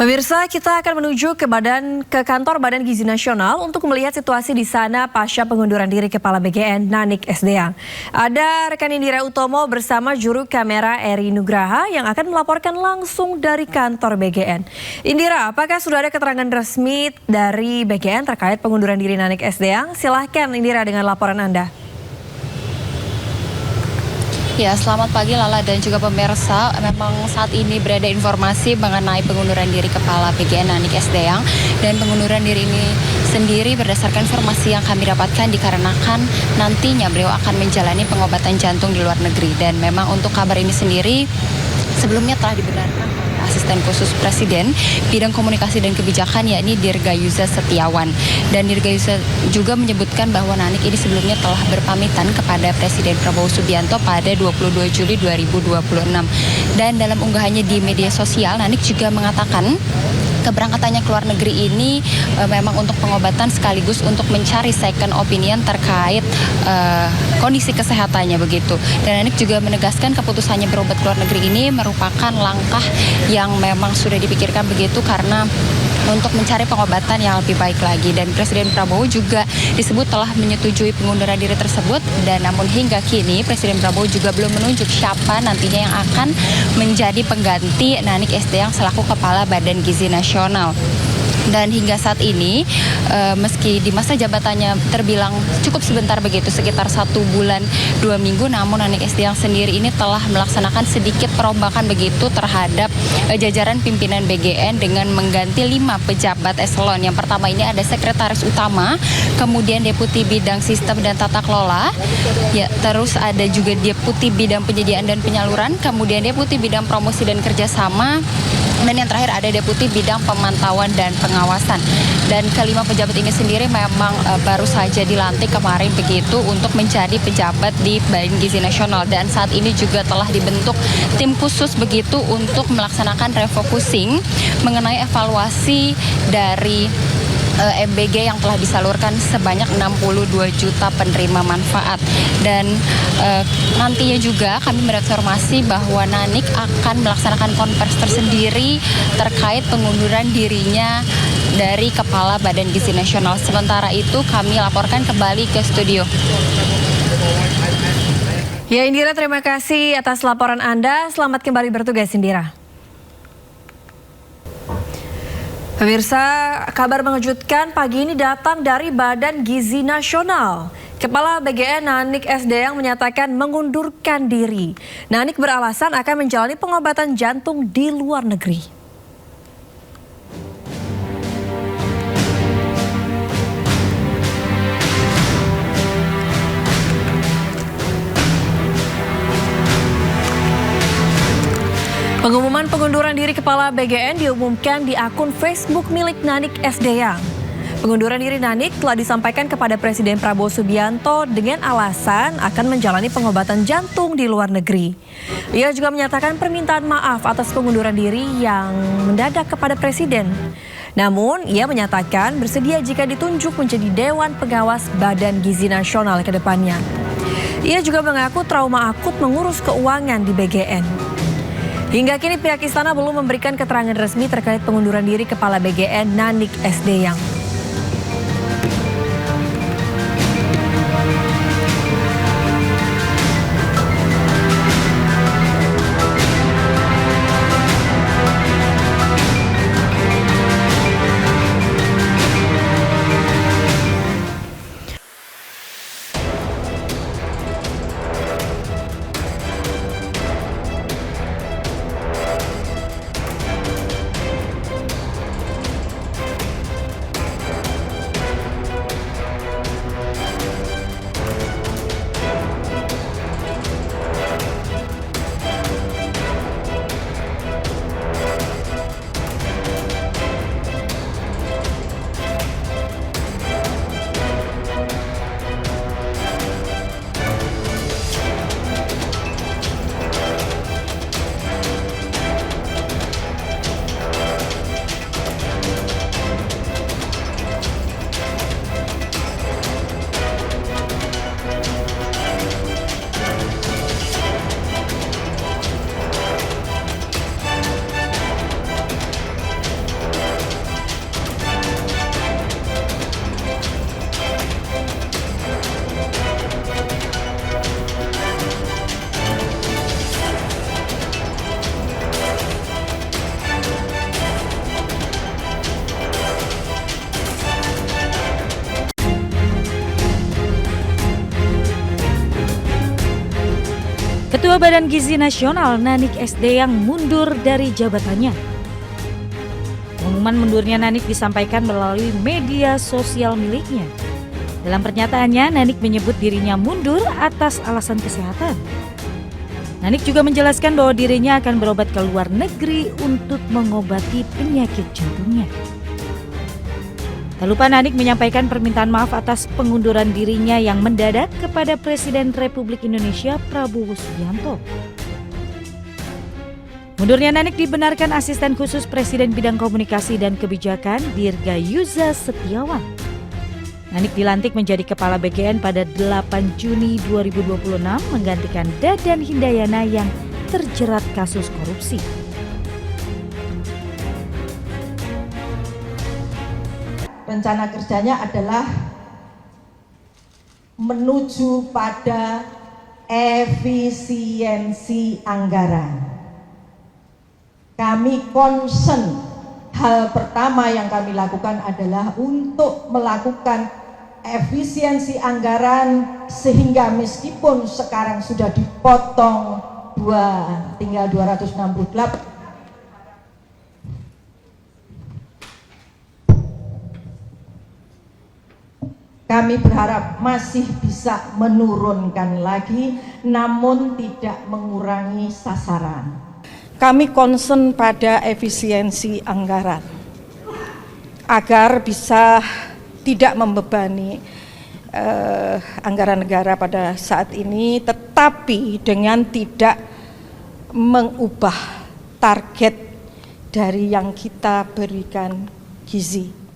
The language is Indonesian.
Pemirsa, kita akan menuju ke kantor Badan Gizi Nasional untuk melihat situasi di sana pasca pengunduran diri Kepala BGN Nanik Sdeang. Ada rekan Indira Utomo bersama juru kamera Eri Nugraha yang akan melaporkan langsung dari kantor BGN. Indira, apakah sudah ada keterangan resmi dari BGN terkait pengunduran diri Nanik Sdeang? Silahkan Indira dengan laporan Anda. Ya, selamat pagi Lala dan juga pemirsa. Memang saat ini berada informasi mengenai pengunduran diri Kepala BGN Nanik Sdeang, dan pengunduran diri ini sendiri berdasarkan informasi yang kami dapatkan dikarenakan nantinya beliau akan menjalani pengobatan jantung di luar negeri. Dan memang untuk kabar ini sendiri sebelumnya telah dibenarkan oleh Asisten Khusus Presiden Bidang Komunikasi dan Kebijakan, yakni Dirgayuza Setiawan. Dan Dirgayuza juga menyebutkan bahwa Nanik ini sebelumnya telah berpamitan kepada Presiden Prabowo Subianto pada 22 Juli 2026. Dan dalam unggahannya di media sosial, Nanik juga mengatakan keberangkatannya ke luar negeri ini memang untuk pengobatan sekaligus untuk mencari second opinion terkait kondisi kesehatannya begitu. Dan Nanik juga menegaskan keputusannya berobat ke luar negeri ini merupakan langkah yang memang sudah dipikirkan begitu karena untuk mencari pengobatan yang lebih baik lagi. Dan Presiden Prabowo juga disebut telah menyetujui pengunduran diri tersebut, dan namun hingga kini Presiden Prabowo juga belum menunjuk siapa nantinya yang akan menjadi pengganti Nanik Sdeang selaku Kepala Badan Gizi Nasional. Dan hingga saat ini, meski di masa jabatannya terbilang cukup sebentar begitu, sekitar 1 bulan 2 minggu, namun Nanik Sdeang sendiri ini telah melaksanakan sedikit perombakan begitu terhadap jajaran pimpinan BGN dengan mengganti 5 pejabat eselon. Yang pertama ini ada Sekretaris Utama, kemudian Deputi Bidang Sistem dan Tata Kelola, ya, terus ada juga Deputi Bidang Penyediaan dan Penyaluran, kemudian Deputi Bidang Promosi dan Kerjasama, dan yang terakhir ada Deputi Bidang Pemantauan dan Pengawasan. Dan kelima pejabat ini sendiri memang baru saja dilantik kemarin begitu untuk menjadi pejabat di Badan Gizi Nasional. Dan saat ini juga telah dibentuk tim khusus begitu untuk melaksanakan refocusing mengenai evaluasi dari MBG yang telah disalurkan sebanyak 62 juta penerima manfaat. Dan nantinya juga kami mendapat informasi bahwa Nanik akan melaksanakan konversi tersendiri terkait pengunduran dirinya dari Kepala Badan Gizi Nasional. Sementara itu kami laporkan kembali ke studio. Ya, Indira, terima kasih atas laporan Anda. Selamat kembali bertugas, Indira. Pemirsa, kabar mengejutkan pagi ini datang dari Badan Gizi Nasional. Kepala BGN Nanik Sdeang menyatakan mengundurkan diri. Nanik beralasan akan menjalani pengobatan jantung di luar negeri. Pengumuman pengunduran diri Kepala BGN diumumkan di akun Facebook milik Nanik Sdeang. Pengunduran diri Nanik telah disampaikan kepada Presiden Prabowo Subianto dengan alasan akan menjalani pengobatan jantung di luar negeri. Ia juga menyatakan permintaan maaf atas pengunduran diri yang mendadak kepada Presiden. Namun, ia menyatakan bersedia jika ditunjuk menjadi Dewan Pengawas Badan Gizi Nasional ke depannya. Ia juga mengaku trauma akut mengurus keuangan di BGN. Hingga kini pihak istana belum memberikan keterangan resmi terkait pengunduran diri Kepala BGN Nanik Sdeang. Ketua Badan Gizi Nasional Nanik Esdeyang mundur dari jabatannya. Pengumuman mundurnya Nanik disampaikan melalui media sosial miliknya. Dalam pernyataannya, Nanik menyebut dirinya mundur atas alasan kesehatan. Nanik juga menjelaskan bahwa dirinya akan berobat ke luar negeri untuk mengobati penyakit jantungnya. Tak lupa Nanik menyampaikan permintaan maaf atas pengunduran dirinya yang mendadak kepada Presiden Republik Indonesia Prabowo Subianto. Mundurnya Nanik dibenarkan Asisten Khusus Presiden Bidang Komunikasi dan Kebijakan Dirga Yuza Setiawan. Nanik dilantik menjadi Kepala BGN pada 8 Juni 2026 menggantikan Dadan Hindayana yang terjerat kasus korupsi. Rencana kerjanya adalah menuju pada efisiensi anggaran. Kami concern, hal pertama yang kami lakukan adalah untuk melakukan efisiensi anggaran sehingga meskipun sekarang sudah dipotong tinggal 268. Kami berharap masih bisa menurunkan lagi, namun tidak mengurangi sasaran. Kami concern pada efisiensi anggaran, agar bisa tidak membebani anggaran negara pada saat ini, tetapi dengan tidak mengubah target dari yang kita berikan gizi.